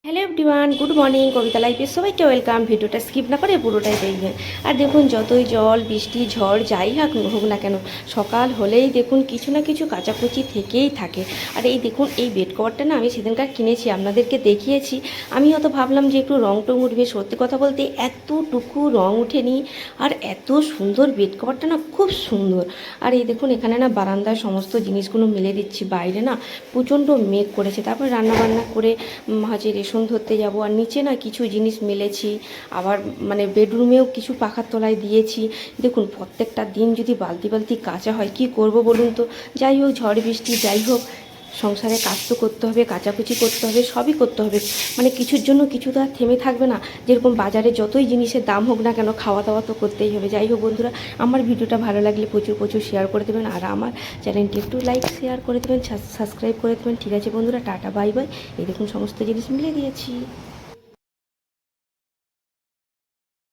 Hello everyone, good morning. Kobita লাইফে সবাইকে welcome. ভিডিওটা স্কিপ না করে পুরোটাই দেখবেন। আর দেখুন, যতই জল বৃষ্টি ঝড় যাই হোক না কেন, সকাল হলেই দেখুন কিছু না কিছু কাচাকুচি থেকেই থাকে। আর এই দেখুন, এই বেড কভারটা না আমি সেদিনকার কিনেছি, আপনাদেরকে দেখিয়েছি। আমি হয়ত ভাবলাম যে একটু রং টং উঠবে, সত্যি কথা বলতে এতটুকু রং উঠেনি। আর এত সুন্দর বেড কভারটা না, খুব সুন্দর। আর এই দেখুন, এখানে না বারান্দায় সমস্ত জিনিসগুলো মেলে দিচ্ছি। বাইরে না প্রচণ্ড মেঘ করেছে, তারপরে রান্নাবান্না করে হচ্ছে রেশন ধরতে যাব। আর নিচে না কিছু জিনিস মেলেছি, আবার মানে বেডরুমেও কিছু পাখার তলায় দিয়েছি। দেখুন, প্রত্যেকটা দিন যদি বালতি বালতি কাচা হয়, কি করব বলুন তো। যাই হোক, ঝড় বৃষ্টি যাই হোক, সংসারে কাজ তো করতে হবে, কাচাকুচি করতে হবে, সবই করতে হবে। মানে কিছুর জন্য কিছু তো আর থেমে থাকবে না। যেরকম বাজারে যতই জিনিসের দাম হোক না কেন, খাওয়া দাওয়া তো করতেই হবে। যাই হোক বন্ধুরা, আমার ভিডিওটা ভালো লাগলে প্রচুর প্রচুর শেয়ার করে দেবেন, আর আমার চ্যানেলটি একটু লাইক শেয়ার করে দেবেন, সাবস্ক্রাইব করে দেবেন। ঠিক আছে বন্ধুরা, টাটা বাই বাই। এই দেখুন, সমস্ত জিনিস মিলে দিয়েছি।